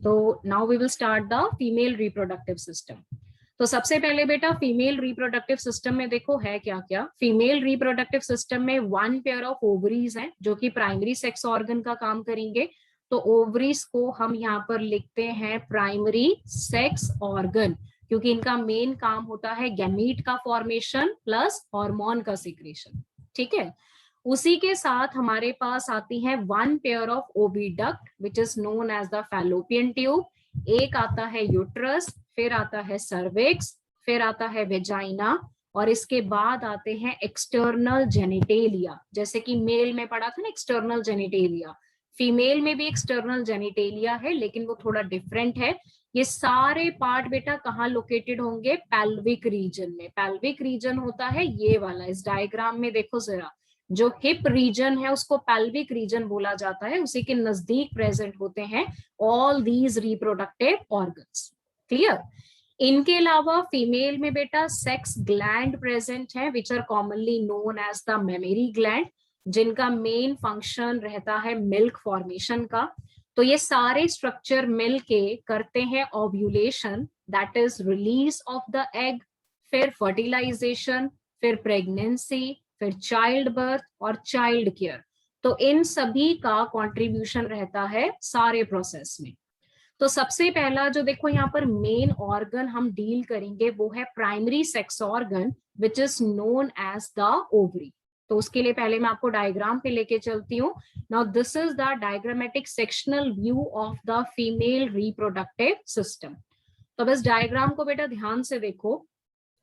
तो now we will start the female reproductive system. तो सबसे पहले बेटा फीमेल रिप्रोडक्टिव सिस्टम में देखो है क्या क्या। फीमेल रिप्रोडक्टिव सिस्टम में वन पेयर ऑफ ओवरीज हैं जो कि प्राइमरी सेक्स ऑर्गन का काम करेंगे। तो ओवरीज को हम यहाँ पर लिखते हैं प्राइमरी सेक्स ऑर्गन, क्योंकि इनका मेन काम होता है गैमीट का फॉर्मेशन प्लस हार्मोन का सिक्रेशन। ठीक है, उसी के साथ हमारे पास आती है one pair of oviduct which is known as the fallopian tube. एक आता है यूट्रस, फिर आता है सर्विक्स, फिर आता है वेजाइना, और इसके बाद आते हैं एक्सटर्नल जेनिटेलिया। जैसे कि मेल में पढ़ा था ना एक्सटर्नल जेनिटेलिया, फीमेल में भी एक्सटर्नल जेनिटेलिया है लेकिन वो थोड़ा डिफरेंट है। ये सारे पार्ट बेटा कहाँ लोकेटेड होंगे? पेल्विक रीजन में। पेल्विक रीजन होता है ये वाला, इस डायग्राम में देखो जरा, जो हिप रीजन है उसको पेल्विक रीजन बोला जाता है, उसी के नजदीक प्रेजेंट होते हैं all these reproductive organs. Clear? इनके अलावा फीमेल में बेटा सेक्स ग्लैंड प्रेजेंट है which are commonly known as the mammary gland, जिनका मेन फंक्शन रहता है मिल्क फॉर्मेशन का। तो ये सारे स्ट्रक्चर मिलके करते हैं ovulation, that is release of the egg, फिर फर्टिलाइजेशन, फिर प्रेगनेंसी, फिर चाइल्ड बर्थ और चाइल्ड केयर। तो इन सभी का कंट्रीब्यूशन रहता है सारे प्रोसेस में। तो सबसे पहला जो देखो यहाँ पर मेन ऑर्गन हम डील करेंगे वो है primary sex organ which is known as the ovary. तो उसके लिए पहले मैं आपको डायग्राम पे लेके चलती हूँ। Now this is the diagrammatic sectional view of the female reproductive system. तो बस डायग्राम को बेटा ध्यान से देखो।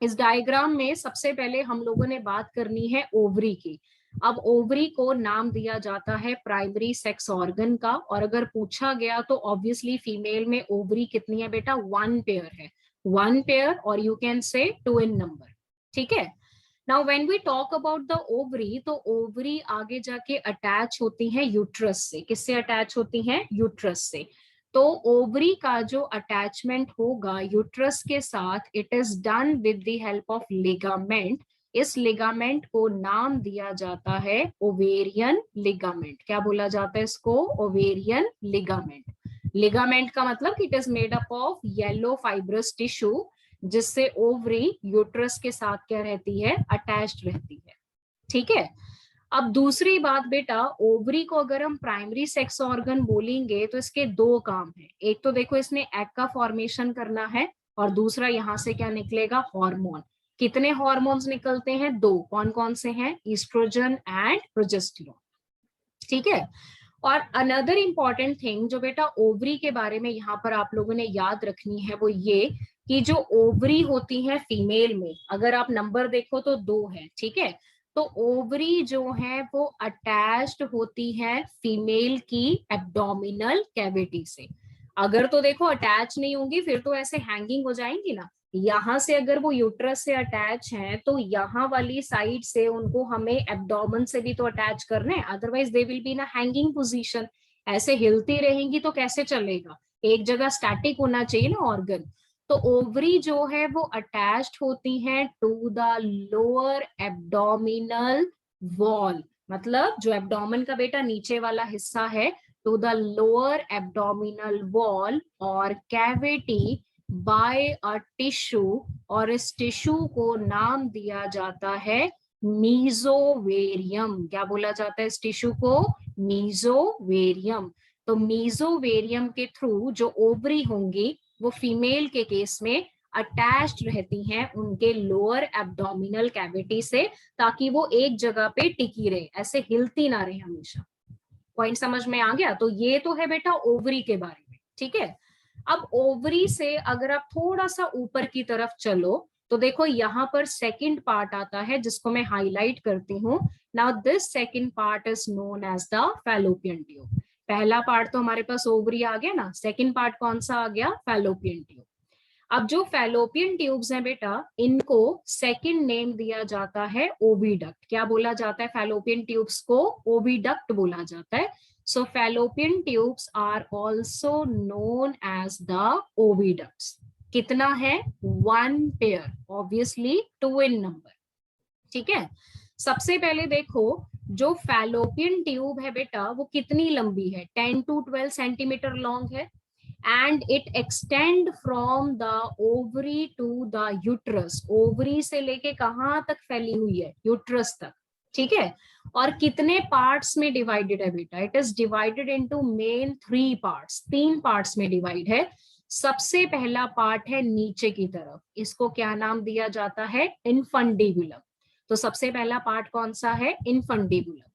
इस डायग्राम में सबसे पहले हम लोगों ने बात करनी है ओवरी की। अब ओवरी को नाम दिया जाता है प्राइमरी सेक्स ऑर्गन का, और अगर पूछा गया तो ऑब्वियसली फीमेल में ओवरी कितनी है बेटा? वन पेयर है, वन पेयर, और you can say two in number. ठीक है, now when we talk about the ovary, तो ओवरी आगे जाके अटैच होती है यूट्रस से। किससे अटैच होती हैं? यूट्रस से। तो ओवरी का जो अटैचमेंट होगा यूट्रस के साथ, it is done with the help of ligament. इस लिगामेंट को नाम दिया जाता है ओवेरियन लिगामेंट। क्या बोला जाता है इसको? Ovarian ligament. लिगामेंट का मतलब it is made up of yellow fibrous tissue, जिससे ओवरी यूट्रस के साथ क्या रहती है? अटैच्ड रहती है। ठीक है, अब दूसरी बात बेटा, ओवरी को अगर हम प्राइमरी सेक्स ऑर्गन बोलेंगे तो इसके दो काम है। एक तो देखो इसने एग का फॉर्मेशन करना है, और दूसरा यहाँ से क्या निकलेगा? हार्मोन। कितने हार्मोन्स निकलते हैं? दो। कौन कौन से हैं? Estrogen and progesterone. ठीक है, और अनदर इंपॉर्टेंट थिंग जो बेटा ओवरी के बारे में यहाँ पर आप लोगों ने याद रखनी है वो ये कि जो ओवरी होती है फीमेल में, अगर आप नंबर देखो तो दो है। ठीक है, तो ओवरी जो है वो अटैच्ड होती है फीमेल की एब्डोमिनल कैविटी से। अगर तो देखो अटैच नहीं होंगी फिर तो ऐसे हैंगिंग हो जाएंगी ना। यहाँ से अगर वो यूट्रस से अटैच हैं तो यहाँ वाली साइड से उनको हमें एब्डोमेन से भी तो अटैच करना है, otherwise they will be in hanging position. ऐसे हिलती रहेंगी तो कैसे चलेगा? एक जगह स्टैटिक होना चाहिए ना ऑर्गन। तो ओवरी जो है वो अटैच्ड होती हैं to the lower abdominal wall, मतलब जो एब्डोमेन का बेटा नीचे वाला हिस्सा है, to the lower abdominal wall और कैविटी बाय अ टिश्यू, और इस टिश्यू को नाम दिया जाता है मीजोवेरियम। क्या बोला जाता है इस टिश्यू को? मीजोवेरियम। तो मीजोवेरियम के थ्रू जो ओवरी होंगी वो फीमेल के केस में अटैच्ड रहती हैं उनके लोअर एब्डोमिनल कैविटी से, ताकि वो एक जगह पे टिकी रहे, ऐसे हिलती ना रहे हमेशा। पॉइंट समझ में आ गया? तो ये तो है बेटा ओवरी के बारे में। ठीक है, अब ओवरी से अगर आप थोड़ा सा ऊपर की तरफ चलो तो देखो यहाँ पर सेकंड पार्ट आता है जिसको मैं हाईलाइट करती हूँ। Now this second part is known as the fallopian tube. पहला पार्ट तो हमारे पास ओवरी आ गया ना, सेकंड पार्ट कौन सा आ गया? Fallopian tube. अब जो फैलोपियन ट्यूब्स हैं बेटा, इनको सेकंड नेम दिया जाता है ओविडक्ट। क्या बोला जाता है फैलोपियन ट्यूब्स को? ओविडक्ट बोला जाता है। So fallopian tubes are also known as the oviducts. कितना है? One pair, obviously two in number. ठीक है, सबसे पहले देखो जो फैलोपियन ट्यूब है बेटा वो कितनी लंबी है? 10 to 12 सेंटीमीटर लॉन्ग है। And it extend from the ovary to the uterus. Ovary से लेके कहाँ तक फैली हुई है? यूट्रस तक, ठीक है। और कितने पार्ट्स में डिवाइडेड है बेटा? It is divided into main 3 parts, 3 parts में डिवाइड है। सबसे पहला पार्ट है नीचे की तरफ, इसको क्या नाम दिया जाता है? इनफंडिबुलम। तो सबसे पहला पार्ट कौन सा है? इनफंडिबुलम।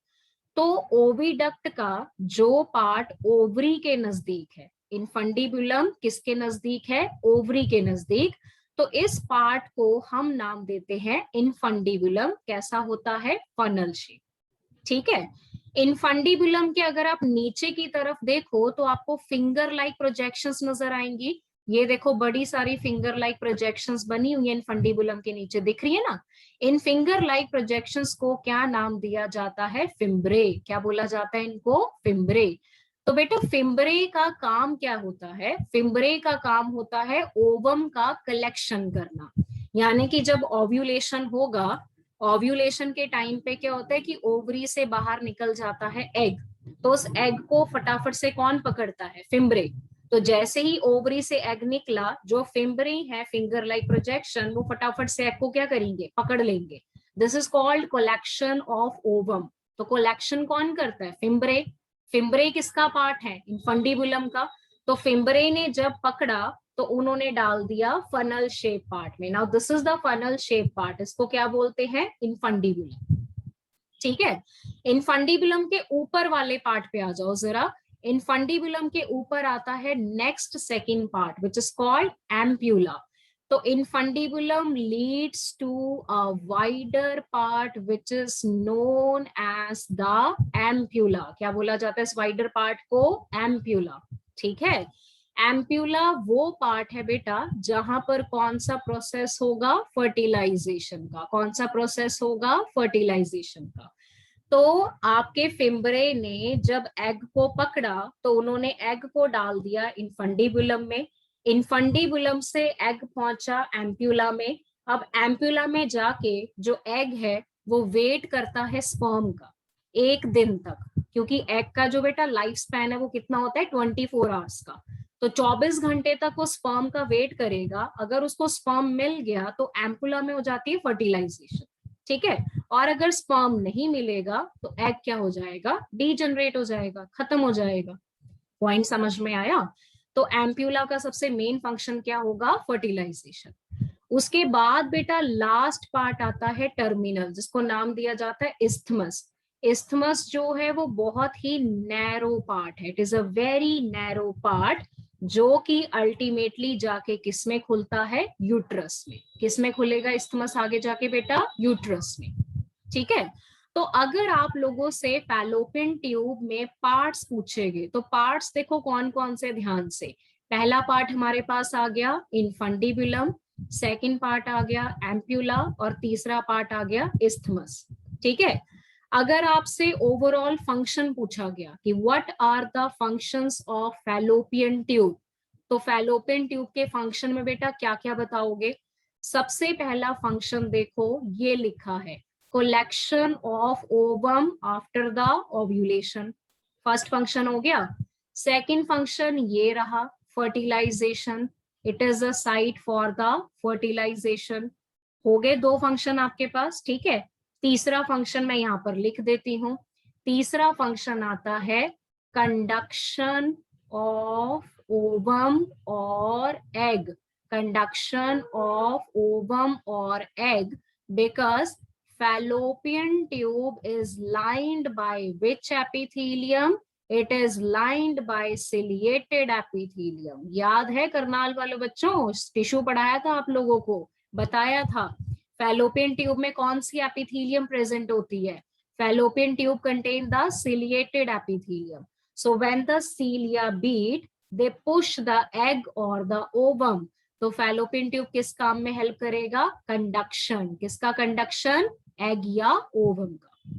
तो ओविडक्ट का जो पार्ट ओवरी के नजदीक है, इनफंडिबुलम किसके नजदीक है? ओवरी के नजदीक। तो इस पार्ट को हम नाम देते हैं इनफंडिबुलम। कैसा होता है? फनल शेप, ठीक है। इनफंडिबुलम के अगर आप नीचे की तरफ देखो तो आपको फिंगर लाइक प्रोजेक्शंस नजर आएंगी। ये देखो बड़ी सारी फिंगर लाइक प्रोजेक्शंस बनी हुई है इनफंडिबुलम के नीचे, दिख रही है ना? इन फिंगर लाइक प्रोजेक्शंस को क्या नाम दिया जाता है? फिम्ब्रे। क्या बोला जाता है इनको? फिम्ब्रे। तो बेटा फिम्ब्रे का काम क्या होता है? फिम्ब्रे का काम होता है ओवम का कलेक्शन करना। यानी कि जब ओव्यूलेशन होगा, ओव्यूलेशन के टाइम पे क्या होता है कि ओवरी से बाहर निकल जाता है एग। तो उस एग को फटाफट से कौन पकड़ता है? फिम्ब्रे। तो जैसे ही ओवरी से एग निकला, जो फिम्ब्रे है, फिंगर लाइक प्रोजेक्शन, वो फटाफट से एग को क्या करेंगे? पकड़ लेंगे। This is called collection of ovum. तो कलेक्शन कौन करता है? फिम्ब्रे। फिम्ब्रे किसका पार्ट है? इनफंडिबुलम का। तो फिम्ब्रे ने जब पकड़ा तो उन्होंने डाल दिया फनल शेप पार्ट में। Now this is the funnel shape part, इसको क्या बोलते हैं? इनफंडिबुलम, ठीक है। इनफंडिबुलम के ऊपर वाले पार्ट पे आ जाओ जरा। इनफंडिबुलम के ऊपर आता है next second part which is called ampulla. तो infundibulum leads to a wider part which is known as the ampulla. क्या बोला जाता है इस वाइडर पार्ट को? एम्प्यूला, ठीक है। एम्प्यूला वो पार्ट है बेटा जहां पर कौन सा प्रोसेस होगा? फर्टिलाइजेशन का। कौन सा प्रोसेस होगा? फर्टिलाइजेशन का। तो आपके फिम्ब्रे ने जब एग को पकड़ा तो उन्होंने एग को डाल दिया इनफंडिबुलम में। इनफंडिबुलम से एग पहुंचा एम्प्यूला में। अब एम्प्यूला में जाके जो एग है वो वेट करता है स्पर्म का 1 दिन तक, क्योंकि एग का जो बेटा लाइफ स्पैन है वो कितना होता है? 24 आवर्स का। तो 24 घंटे तक वो स्पर्म का वेट करेगा। अगर उसको स्पर्म मिल गया तो एम्पुला में हो जाती है फर्टिलाइजेशन, ठीक है। और अगर स्पर्म नहीं मिलेगा तो एग क्या हो जाएगा? डीजनरेट हो जाएगा, खत्म हो जाएगा। पॉइंट समझ में आया? तो एम्प्यूला का सबसे मेन फंक्शन क्या होगा? फर्टिलाइजेशन। उसके बाद बेटा लास्ट पार्ट आता है टर्मिनल, जिसको नाम दिया जाता है इस्थमस। इस्थमस जो है वो बहुत ही नैरो पार्ट है, it is a very narrow part, जो कि अल्टीमेटली जाके किसमें खुलता है? यूट्रस में। किसमें खुलेगा इस्थमस आगे जाके बेटा? यूट्रस में, ठीक है। तो अगर आप लोगों से फैलोपियन ट्यूब में पार्ट्स पूछेंगे तो पार्ट्स देखो कौन कौन से, ध्यान से। पहला पार्ट हमारे पास आ गया इनफंडिबुलम, सेकंड पार्ट आ गया एम्प्यूला, और तीसरा पार्ट आ गया इस्थमस, ठीक है। अगर आपसे ओवरऑल फंक्शन पूछा गया कि what are the functions of fallopian tube, तो फैलोपियन ट्यूब के फंक्शन में बेटा क्या क्या बताओगे? सबसे पहला फंक्शन देखो ये लिखा है, collection of ovum after the ovulation। First function हो गया। सेकंड फंक्शन ये रहा, fertilisation, it is a site for the fertilisation. हो गए 2 फंक्शन आपके पास, ठीक है। तीसरा फंक्शन मैं यहाँ पर लिख देती हूँ। तीसरा फंक्शन आता है कंडक्शन ऑफ ओवम और एग। कंडक्शन ऑफ ओवम और egg, because fallopian tube is lined by which epithelium? It is lined by ciliated epithelium। याद है करनाल वाले बच्चों? टिश्यू पढ़ाया था आप लोगों को, बताया था फैलोपियन ट्यूब में कौन सी एपिथेलियम प्रेजेंट होती है? Fallopian tube contain the ciliated epithelium. So when the cilia beat, they push the egg or the ovum। तो फैलोपियन ट्यूब किस काम में हेल्प करेगा? कंडक्शन। किसका कंडक्शन? एग या ओवम का।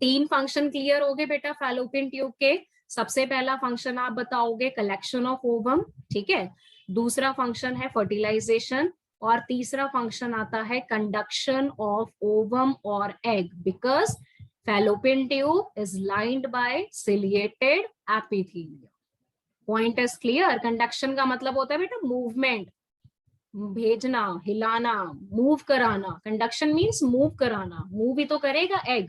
3 फंक्शन क्लियर हो गए बेटा फैलोपियन ट्यूब के। सबसे पहला फंक्शन आप बताओगे कलेक्शन ऑफ ओवम, ठीक है। दूसरा फंक्शन है फर्टिलाइजेशन, और तीसरा फंक्शन आता है कंडक्शन ऑफ ओवम और egg, because fallopian tube is lined by ciliated epithelium. Point is clear. Conduction का मतलब होता है बेटा मूवमेंट, भेजना, हिलाना, मूव कराना। कंडक्शन मीन्स मूव कराना। मूव ही तो करेगा एग,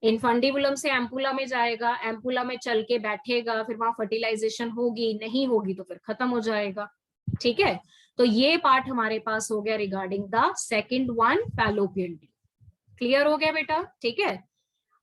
इनफंडिबुलम से एम्पुला में जाएगा, एम्पुला में चल के बैठेगा, फिर वहां फर्टिलाइजेशन होगी, नहीं होगी तो फिर खत्म हो जाएगा। ठीक है, तो ये पार्ट हमारे पास हो गया regarding the second one, fallopian tube. Clear हो गया बेटा? ठीक है,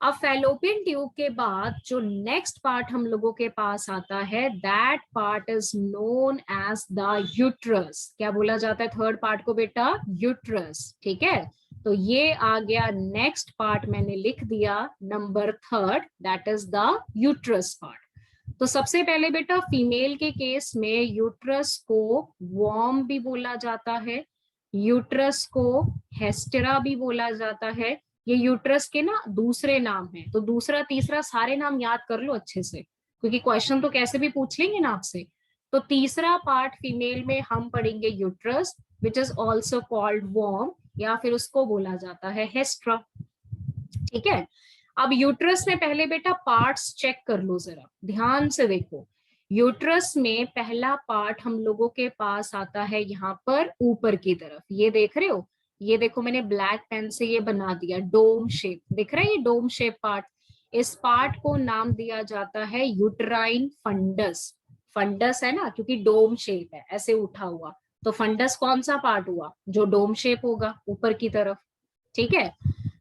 अब फैलोपियन ट्यूब के बाद जो नेक्स्ट पार्ट हम लोगों के पास आता है, that part is known as the uterus. क्या बोला जाता है थर्ड पार्ट को बेटा? यूट्रस। ठीक है, तो ये आ गया नेक्स्ट पार्ट, मैंने लिख दिया number third, that is the uterus part. तो सबसे पहले बेटा फीमेल के केस में यूट्रस को वॉर्म भी बोला जाता है, यूट्रस को हेस्टेरा भी बोला जाता है। ये यूट्रस के ना दूसरे नाम है, तो दूसरा तीसरा सारे नाम याद कर लो अच्छे से, क्योंकि क्वेश्चन तो कैसे भी पूछ लेंगे ना आपसे। तो तीसरा पार्ट फीमेल में हम पढ़ेंगे uterus, which is also called वॉर्म, या फिर उसको बोला जाता है हेस्ट्रा। ठीक है, अब यूट्रस में पहले बेटा पार्ट्स चेक कर लो, जरा ध्यान से देखो। यूट्रस में पहला पार्ट हम लोगों के पास आता है यहाँ पर ऊपर की तरफ, ये देख रहे हो, ये देखो मैंने ब्लैक पेन से ये बना दिया डोम शेप, दिख रहा है ये डोम शेप पार्ट। इस पार्ट को नाम दिया जाता है यूट्राइन फंडस। फंडस है ना, क्योंकि डोम शेप है ऐसे उठा हुआ, तो फंडस कौन सा पार्ट हुआ? जो डोम शेप होगा ऊपर की तरफ। ठीक है,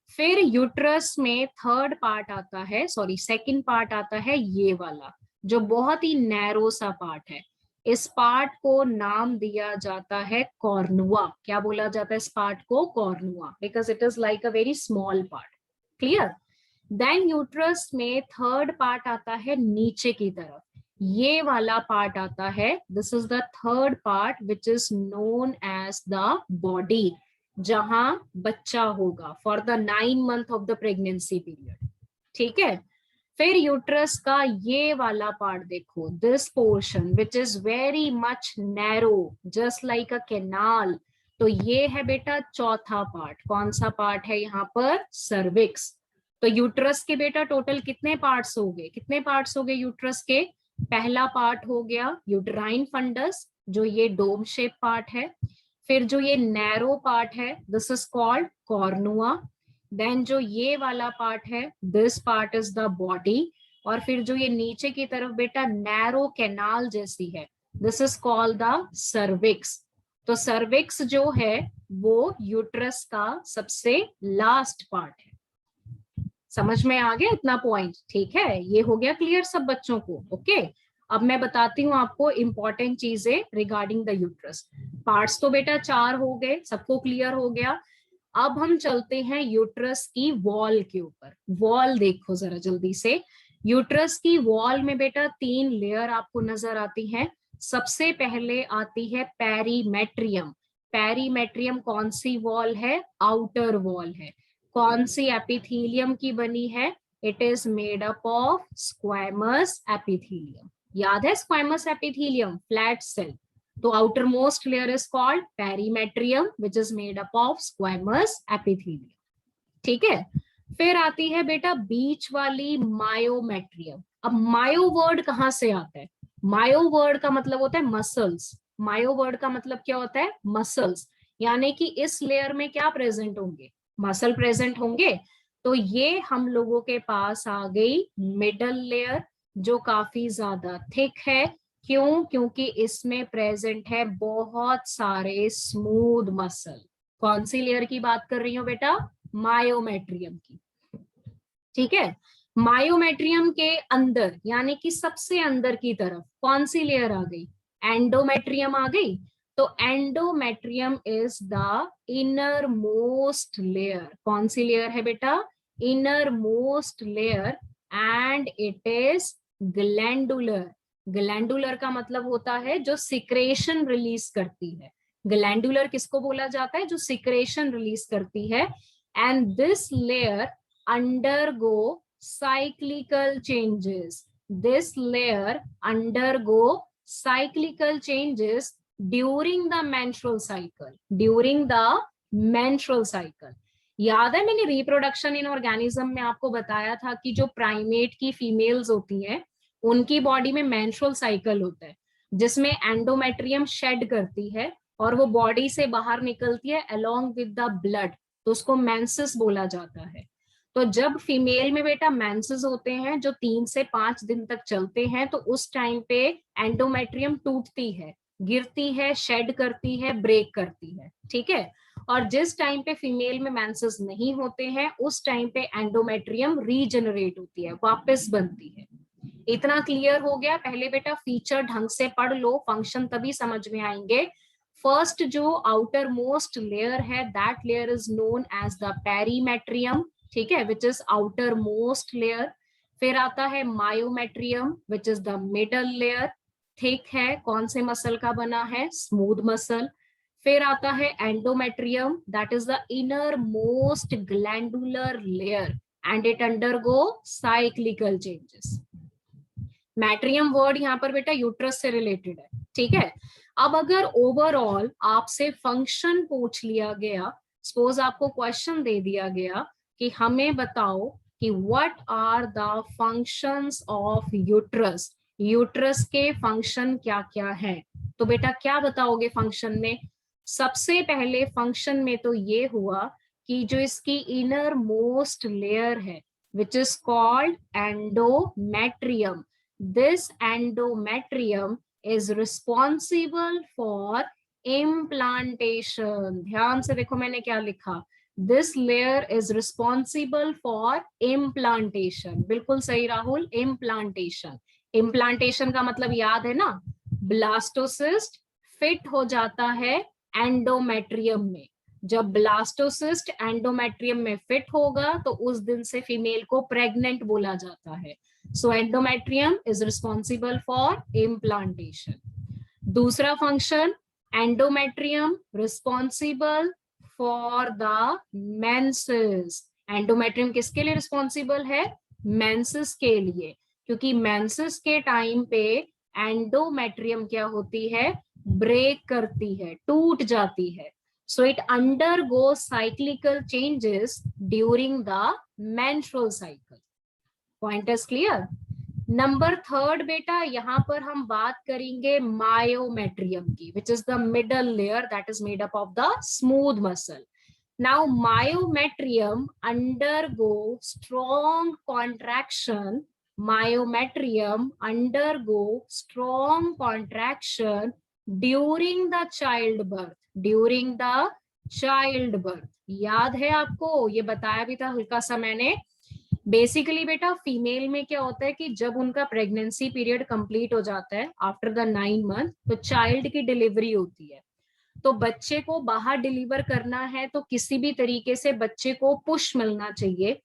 फिर यूट्रस में थर्ड पार्ट आता है, सॉरी सेकंड पार्ट आता है ये वाला, जो बहुत ही नैरो सा पार्ट है। इस पार्ट को नाम दिया जाता है कॉर्नुआ। क्या बोला जाता है इस पार्ट को? Cornua, because it is like a very small part. Clear? Then uterus में थर्ड पार्ट आता है नीचे की तरफ, ये वाला पार्ट आता है, this is the third part which is known as the body, जहां बच्चा होगा for the 9 month of the pregnancy period. ठीक है, फिर यूट्रस का ये वाला पार्ट देखो, this portion which is very much narrow just like a canal, तो ये है बेटा चौथा पार्ट। कौन सा पार्ट है यहाँ पर? सर्विक्स। तो यूट्रस के बेटा टोटल कितने पार्ट्स हो गए? कितने पार्ट्स हो गए यूट्रस के? पहला पार्ट हो गया यूट्राइन फंडस, जो ये डोम शेप पार्ट है। फिर जो ये नैरो पार्ट है, this is called cornua. Then जो ये वाला पार्ट है, this part is the body. और फिर जो ये नीचे की तरफ बेटा नैरो कैनाल जैसी है, this is called the cervix. तो सर्विक्स जो है वो यूट्रस का सबसे लास्ट पार्ट है। समझ में आ गया इतना पॉइंट? ठीक है, ये हो गया क्लियर सब बच्चों को? ओके, अब मैं बताती हूँ आपको इंपॉर्टेंट चीजें रिगार्डिंग द यूट्रस। पार्ट्स तो बेटा 4 हो गए, सबको क्लियर हो गया। अब हम चलते हैं यूट्रस की वॉल के ऊपर। वॉल देखो जरा जल्दी से। यूट्रस की वॉल में बेटा 3 लेयर आपको नजर आती हैं। सबसे पहले आती है पेरीमेट्रियम। पेरीमेट्रियम कौन सी वॉल है? आउटर वॉल है। कौन सी एपिथेलियम की बनी है? It is made up of squamous epithelium. याद है स्क्वैमस एपिथेलियम, फ्लैट सेल। तो outer most layer is called perimetrium which is made up of squamous epithelium. ठीक है, फिर आती है बेटा बीच वाली मायोमेट्रियम। अब मायो वर्ड कहां से आता है? मायो वर्ड का मतलब होता है मसल्स। मायो वर्ड का मतलब क्या होता है? मसल्स। यानी कि इस लेयर में क्या प्रेजेंट होंगे? मसल प्रेजेंट होंगे। तो ये हम लोगों के पास आ गई मिडल लेयर, जो काफी ज्यादा थिक है। क्यों? क्योंकि इसमें प्रेजेंट है बहुत सारे स्मूथ मसल। कौन सी लेयर की बात कर रही हूँ बेटा? मायोमेट्रियम की। ठीक है, मायोमेट्रियम के अंदर यानी कि सबसे अंदर की तरफ कौन सी लेयर आ गई? एंडोमेट्रियम आ गई। तो endometrium is the inner most layer. कौन सी लेयर है बेटा? Inner most layer, and it is glandular. Glandular का मतलब होता है जो सिक्रेशन रिलीज करती है। ग्लैंडुलर किसको बोला जाता है? जो सिक्रेशन रिलीज करती है। And this layer undergo cyclical changes. This layer undergo cyclical changes during the menstrual cycle. During the menstrual cycle. याद है मैंने रिप्रोडक्शन इन ऑर्गेनिज्म में आपको बताया था कि जो प्राइमेट की फीमेल्स होती हैं उनकी बॉडी में मेंस्ट्रुअल साइकिल होता है जिसमें एंडोमेट्रियम शेड करती है और वो बॉडी से बाहर निकलती है अलोंग विद द ब्लड, तो उसको मेंसेस बोला जाता है। तो जब फीमेल में बेटा मेंसेस होते हैं जो 3 से 5 दिन तक चलते हैं, तो उस टाइम पे एंडोमेट्रियम टूटती है, गिरती है, शेड करती है, ब्रेक करती है, ठीक है। और जिस टाइम पे फीमेल में मेंसेस नहीं होते हैं उस टाइम पे एंडोमेट्रियम रीजनरेट होती है, वापस बनती है। इतना क्लियर हो गया? पहले बेटा फीचर ढंग से पढ़ लो, फंक्शन तभी समझ में आएंगे। फर्स्ट जो आउटर मोस्ट लेयर है that layer is known as the perimetrium, ठीक है, which is outermost layer. फिर आता है myometrium which is the middle layer, thick है, कौन से मसल का बना है, स्मूथ मसल। फिर आता है endometrium that is the inner most glandular layer and it undergo cyclical changes. Metrium word यहाँ पर बेटा यूट्रस से रिलेटेड है, ठीक है। अब अगर ओवरऑल आपसे फंक्शन पूछ लिया गया, सपोज आपको क्वेश्चन दे दिया गया कि हमें बताओ कि what are the functions of uterus, uterus के फंक्शन क्या क्या हैं, तो बेटा क्या बताओगे फंक्शन में? सबसे पहले फंक्शन में तो ये हुआ कि जो इसकी इनर मोस्ट लेयर है which is called endometrium, this endometrium is responsible for implantation। ध्यान से देखो मैंने क्या लिखा, this layer is responsible for implantation। बिल्कुल सही राहुल, implantation। implantation का मतलब याद है ना, ब्लास्टोसिस्ट फिट हो जाता है एंडोमेट्रियम में। जब ब्लास्टोसिस्ट एंडोमेट्रियम में फिट होगा तो उस दिन से फीमेल को प्रेग्नेंट बोला जाता है। So endometrium is responsible for implantation। दूसरा function, endometrium responsible for the menses। endometrium किसके लिए रिस्पॉन्सिबल है? मेंसेस के लिए, क्योंकि मेंसेस के टाइम पे एंडोमेट्रियम क्या होती है, ब्रेक करती है, टूट जाती है। So it undergoes cyclical changes during the menstrual cycle। Point is clear? Number third बेटा यहाँ पर हम बात करेंगे मायोमेट्रियम की, विच is the middle layer that is made up of the smooth muscle. Now myometrium undergo strong contraction, myometrium undergo strong contraction during the child birth, during the child birth. याद है आपको, ये बताया भी था हल्का सा मैंने। बेसिकली बेटा फीमेल में क्या होता है कि जब उनका प्रेगनेंसी पीरियड कंप्लीट हो जाता है आफ्टर द 9 मंथ, तो चाइल्ड की डिलीवरी होती है। तो बच्चे को बाहर डिलीवर करना है तो किसी भी तरीके से बच्चे को पुश मिलना चाहिए।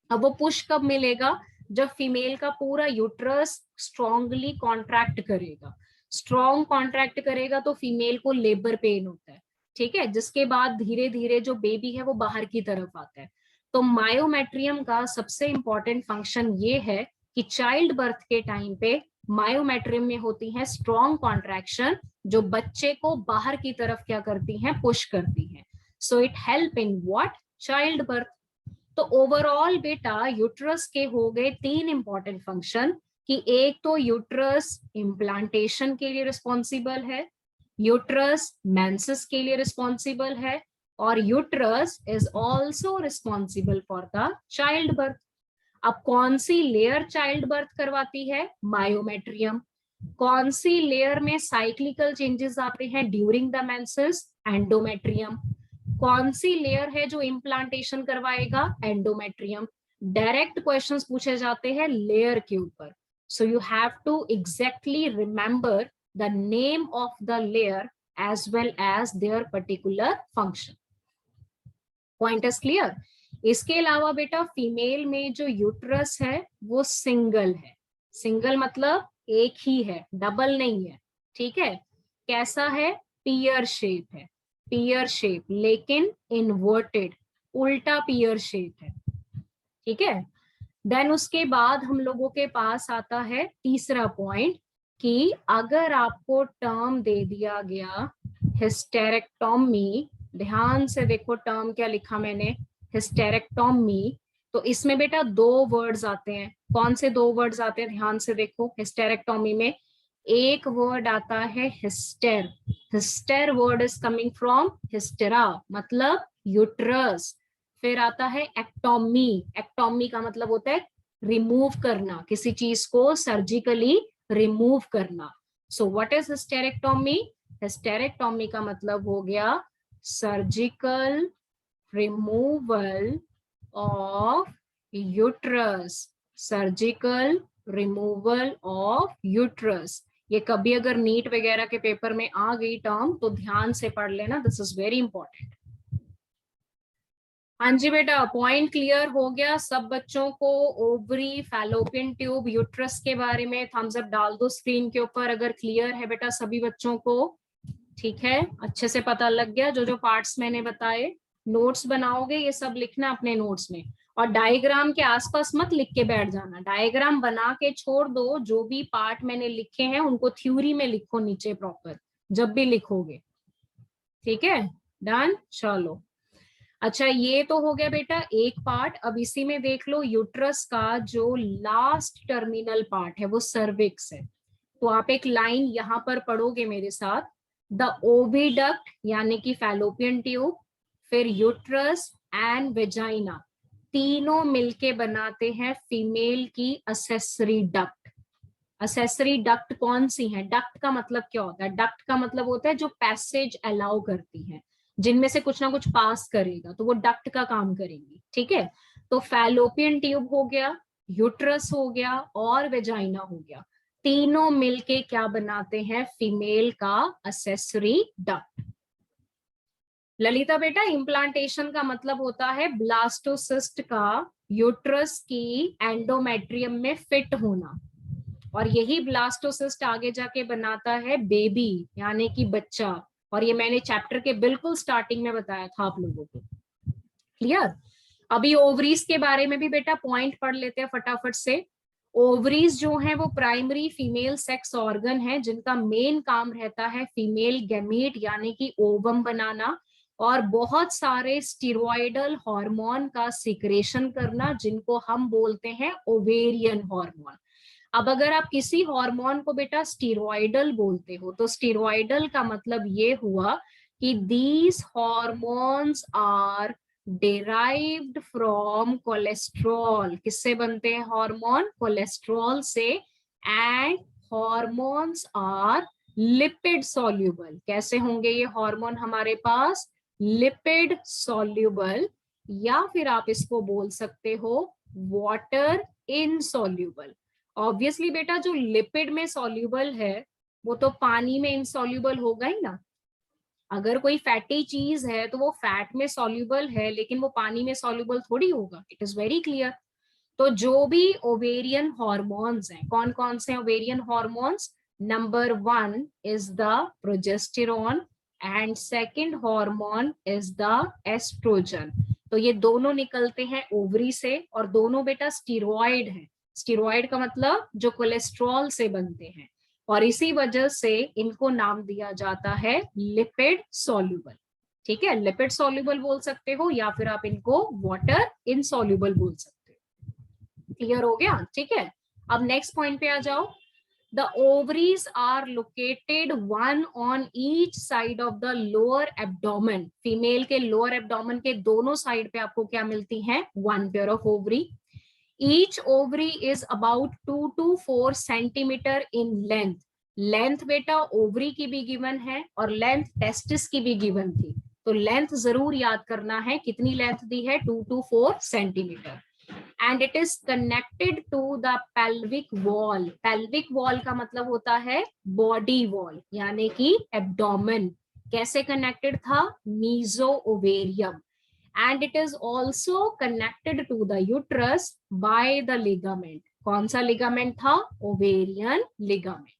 अब वो पुश कब मिलेगा? जब फीमेल का पूरा यूट्रस स्ट्रांगली कॉन्ट्रैक्ट करेगा। स्ट्रॉन्ग कॉन्ट्रैक्ट करेगा तो फीमेल को लेबर पेन होता है, ठीक है, जिसके बाद धीरे धीरे जो बेबी है वो बाहर की तरफ आता है। तो मायोमेट्रियम का सबसे इंपॉर्टेंट फंक्शन ये है कि चाइल्ड बर्थ के टाइम पे मायोमेट्रियम में होती है स्ट्रॉन्ग कॉन्ट्रैक्शन जो बच्चे को बाहर की तरफ क्या करती हैं, पुश करती हैं। So it help in what? Child birth. तो ओवरऑल बेटा यूट्रस के हो गए 3 इंपॉर्टेंट फंक्शन कि एक तो यूट्रस इम्प्लांटेशन के लिए रिस्पॉन्सिबल है, यूट्रस मेंसेस के लिए रिस्पॉन्सिबल है, और uterus is also responsible for the child birth. अब कौन सी लेयर चाइल्ड बर्थ करवाती है? मायोमेट्रियम। कौन सी लेयर में साइक्लिकल चेंजेस आते हैं ड्यूरिंग द मेंसेस? एंडोमेट्रियम। कौन सी लेयर है जो इम्प्लांटेशन करवाएगा? एंडोमेट्रियम। डायरेक्ट क्वेश्चंस पूछे जाते हैं लेयर के ऊपर, so you have to exactly remember the name of the layer as well as their particular function। Point is clear? इसके अलावा बेटा फीमेल में जो यूट्रस है वो सिंगल है। सिंगल मतलब एक ही है, डबल नहीं है, ठीक है। कैसा है? पियर शेप है, पियर शेप, लेकिन इन्वर्टेड, उल्टा पियर शेप है, ठीक है। देन उसके बाद हम लोगों के पास आता है तीसरा पॉइंट कि अगर आपको टर्म दे दिया गया हिस्टेरेक्टोमी, ध्यान से देखो टर्म क्या लिखा मैंने, हिस्टेरेक्टोमी, तो इसमें बेटा दो वर्ड्स आते हैं। कौन से दो वर्ड्स आते हैं, ध्यान से देखो। हिस्टेरेक्टोमी में एक वर्ड आता है हिस्टेर। हिस्टेर वर्ड इज कमिंग फ्रॉम हिस्टेरा, मतलब यूट्रस। फिर आता है एक्टोमी। एक्टोमी का मतलब होता है रिमूव करना, किसी चीज को सर्जिकली रिमूव करना। So what is hysterectomy? Hysterectomy का मतलब हो गया surgical removal of uterus. Surgical removal of uterus. ये कभी अगर नीट वगैरह के पेपर में आ गई टर्म तो ध्यान से पढ़ लेना, दिस इज वेरी इंपॉर्टेंट। हाँ जी बेटा, पॉइंट क्लियर हो गया सब बच्चों को? ओवरी, फैलोपियन ट्यूब, यूट्रस के बारे में थम्स अप डाल दो स्क्रीन के ऊपर अगर क्लियर है बेटा सभी बच्चों को। ठीक है, अच्छे से पता लग गया। जो जो पार्ट्स मैंने बताए, नोट्स बनाओगे ये सब लिखना अपने नोट्स में। और डायग्राम के आसपास मत लिख के बैठ जाना, डायग्राम बना के छोड़ दो। जो भी पार्ट मैंने लिखे हैं उनको थ्योरी में लिखो नीचे प्रॉपर जब भी लिखोगे। ठीक है, डन। चलो, अच्छा ये तो हो गया बेटा एक पार्ट। अब इसी में देख लो यूट्रस का जो लास्ट टर्मिनल पार्ट है वो सर्विक्स है। तो आप एक लाइन यहां पर पढ़ोगे मेरे साथ, द ओविडक्ट यानी कि फैलोपियन ट्यूब, फिर यूट्रस एंड वेजाइना, तीनों मिलके बनाते हैं फीमेल की असेसरी डक्ट। असेसरी डक्ट कौन सी है? डक्ट का मतलब क्या होता है? डक्ट का मतलब होता है जो पैसेज अलाउ करती है, जिनमें से कुछ ना कुछ पास करेगा, तो वो डक्ट का काम करेंगी। ठीक है, तो फैलोपियन ट्यूब हो गया, यूट्रस हो गया और वेजाइना हो गया, तीनों मिलके क्या बनाते हैं? फीमेल का असेसरी डक्ट। ललिता बेटा, इम्प्लांटेशन का मतलब होता है ब्लास्टोसिस्ट का यूट्रस की एंडोमेट्रियम में फिट होना, और यही ब्लास्टोसिस्ट आगे जाके बनाता है बेबी यानी कि बच्चा। और ये मैंने चैप्टर के बिल्कुल स्टार्टिंग में बताया था आप लोगों को। क्लियर? अभी ओवरीज के बारे में भी बेटा पॉइंट पढ़ लेते हैं फटाफट से। ओवरीज जो है वो प्राइमरी फीमेल सेक्स ऑर्गन है जिनका मेन काम रहता है फीमेल गैमीट यानी कि ओवम बनाना, और बहुत सारे स्टीरॉयडल हार्मोन का सिक्रेशन करना जिनको हम बोलते हैं ओवेरियन हार्मोन। अब अगर आप किसी हार्मोन को बेटा स्टीरॉयडल बोलते हो तो स्टीरॉयडल का मतलब ये हुआ कि these hormones are derived from cholesterol. किससे बनते हैं हार्मोन? कोलेस्ट्रॉल से। And hormones are lipid soluble. कैसे होंगे ये हार्मोन हमारे पास? लिपिड सॉल्युबल, या फिर आप इसको बोल सकते हो वाटर इनसॉल्युबल। ऑब्वियसली बेटा जो लिपिड में सॉल्युबल है वो तो पानी में इनसॉल्युबल होगा ही ना। अगर कोई फैटी चीज है तो वो फैट में सॉल्युबल है लेकिन वो पानी में सॉल्युबल थोड़ी होगा। It is very clear. तो जो भी ओवेरियन हॉर्मोन्स हैं, कौन कौन से ovarian hormones? Number 1 is the progesterone and second hormone is the estrogen. तो ये दोनों निकलते हैं ओवरी से और दोनों बेटा स्टीरॉयड है। स्टीरॉयड का मतलब जो कोलेस्ट्रॉल से बनते हैं, और इसी वजह से इनको नाम दिया जाता है लिपिड सॉल्युबल। ठीक है, लिपिड सॉल्युबल बोल सकते हो या फिर आप इनको वाटर इनसॉल्युबल बोल सकते हो। क्लियर हो गया? ठीक है, अब नेक्स्ट पॉइंट पे आ जाओ। The ovaries are located one on each side of the lower abdomen. Female के लोअर एब्डोमेन के दोनों साइड पे आपको क्या मिलती है? One pair of ovary. Each ovary is about 2 to 4 centimetre in length. Length बेटा ओवरी की भी गिवन है और लेंथ टेस्टिस की भी गिवन थी, तो लेंथ जरूर याद करना है। कितनी लेंथ दी है? 2 to 4 centimetre. And it is connected to the pelvic wall. Pelvic wall का मतलब होता है बॉडी वॉल यानी कि एब्डोमेन। कैसे कनेक्टेड था? Mesovarium. And it is also connected to the uterus by the ligament. कौन सा लिगामेंट था? Ovarian ligament.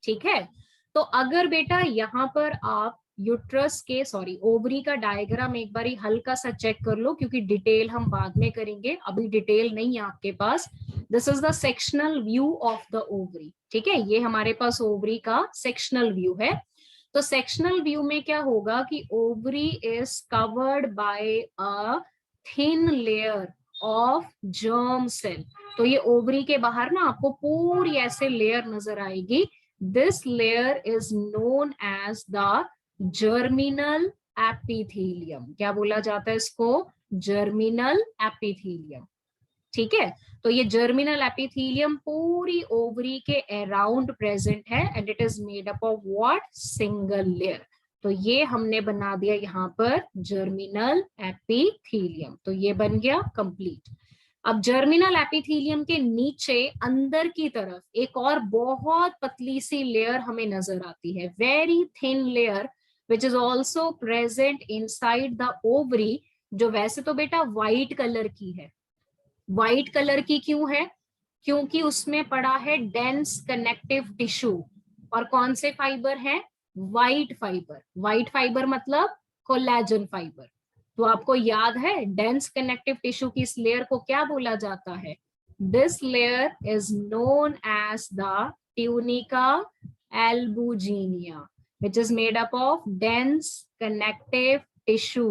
ठीक है, तो अगर बेटा यहां पर आप यूट्रस के ओवरी का डायग्राम एक बारी हल्का सा चेक कर लो, क्योंकि डिटेल हम बाद में करेंगे, अभी डिटेल नहीं है आपके पास। This is the sectional view of the ovary. ठीक है, ये हमारे पास ओवरी का सेक्शनल व्यू है। तो सेक्शनल व्यू में क्या होगा कि ovary is covered by a thin layer of germ cell. तो ये ओवरी के बाहर ना आपको पूरी ऐसे लेयर नजर आएगी। This layer is known as the germinal epithelium. क्या बोला जाता है इसको? Germinal epithelium. ठीक है, तो ये जर्मिनल एपिथेलियम पूरी ओवरी के अराउंड प्रेजेंट है and it is made up of what? Single layer. तो ये हमने बना दिया यहाँ पर जर्मिनल एपिथेलियम। तो ये बन गया कंप्लीट। अब जर्मिनल एपिथेलियम के नीचे अंदर की तरफ एक और बहुत पतली सी लेयर हमें नजर आती है, very thin layer which is also present inside the ovary, जो वैसे तो बेटा व्हाइट कलर की है। व्हाइट कलर की क्यों है? क्योंकि उसमें पड़ा है डेंस कनेक्टिव टिश्यू। और कौन से फाइबर है? White fibre. व्हाइट फाइबर मतलब कोलेजन फाइबर। तो आपको याद है डेंस कनेक्टिव टिश्यू की इस लेयर को क्या बोला जाता है? This layer is known as the tunica albuginea which is made up of dense connective tissue.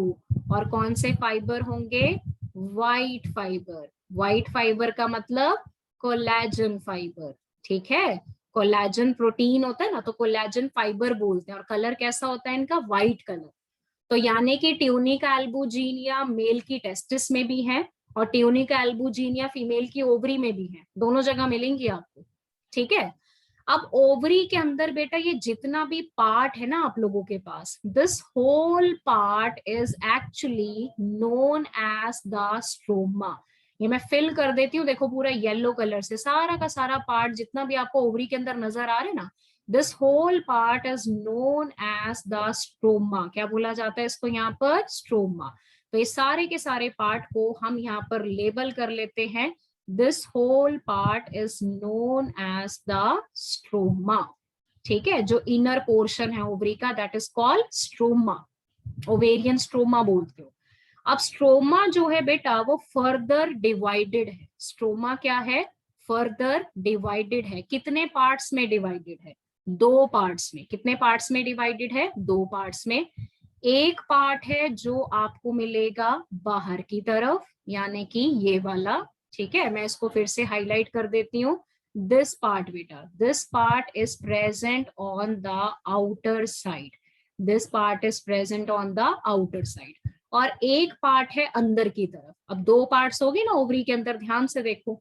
और कौन से फाइबर होंगे? White fibre. व्हाइट फाइबर का मतलब कोलेजन फाइबर। ठीक है, कोलेजन प्रोटीन होता है ना, तो कोलेजन फाइबर बोलते हैं। और कलर कैसा होता है इनका? White colour. तो यानी कि ट्यूनिका एल्बुजिनिया मेल की टेस्टिस में भी है और ट्यूनिका एल्बुजिनिया फीमेल की ओवरी में भी है, दोनों जगह मिलेंगी आपको। ठीक है, अब ओवरी के अंदर बेटा ये जितना भी पार्ट है ना आप लोगों के पास, this whole part is actually known as the stroma. ये मैं फिल कर देती हूँ, देखो पूरा येलो कलर से सारा का सारा पार्ट जितना भी आपको ओवरी के अंदर नजर आ रहा है ना, this whole part is known as the stroma. क्या बोला जाता है इसको यहाँ पर? स्ट्रोमा। तो ये सारे के सारे पार्ट को हम यहाँ पर लेबल कर लेते हैं। This whole part is known as the stroma. ठीक है, जो इनर पोर्शन है ओवरी का that is called stroma, ovarian stroma बोलते हो। अब स्ट्रोमा जो है बेटा वो फर्दर डिवाइडेड है। स्ट्रोमा क्या है? फर्दर डिवाइडेड है। कितने पार्ट्स में डिवाइडेड है? दो पार्ट्स में। कितने पार्ट्स में डिवाइडेड है? दो पार्ट्स में। एक पार्ट है जो आपको मिलेगा बाहर की तरफ, यानी कि ये वाला। ठीक है, मैं इसको फिर से हाईलाइट कर देती हूँ। दिस पार्ट बेटा, this part is present on the outer side. This part is present on the outer side. और एक पार्ट है अंदर की तरफ। अब दो पार्ट्स होगी ना ओवरी के अंदर, ध्यान से देखो।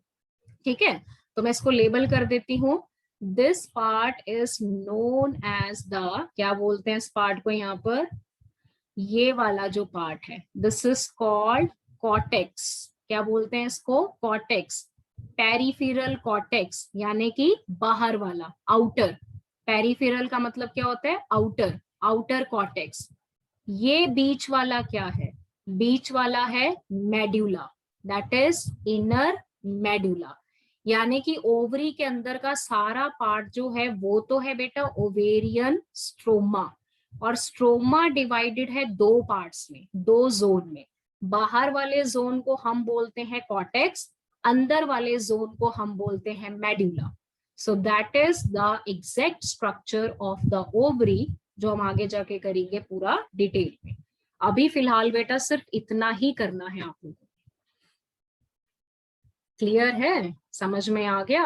ठीक है, तो मैं इसको लेबल कर देती हूँ। This part is known as the, क्या बोलते हैं इस पार्ट को यहाँ पर? ये वाला जो पार्ट है, दिस इज कॉल्ड कॉर्टेक्स। क्या बोलते हैं इसको? कॉर्टेक्स। पेरिफेरल कॉर्टेक्स यानी कि बाहर वाला, आउटर। पेरिफेरल का मतलब क्या होता है? Outer, outer cortex. ये बीच वाला क्या है? बीच वाला है medulla, that is inner medulla. यानी कि ओवरी के अंदर का सारा पार्ट जो है वो तो है बेटा ओवेरियन स्ट्रोमा। और स्ट्रोमा डिवाइडेड है दो पार्ट्स में, दो जोन में। बाहर वाले जोन को हम बोलते हैं कॉर्टेक्स, अंदर वाले जोन को हम बोलते हैं medulla. So that is the exact structure of the ovary, जो हम आगे जाके करेंगे पूरा डिटेल में। अभी फिलहाल बेटा सिर्फ इतना ही करना है आप लोगों को। क्लियर है? समझ में आ गया?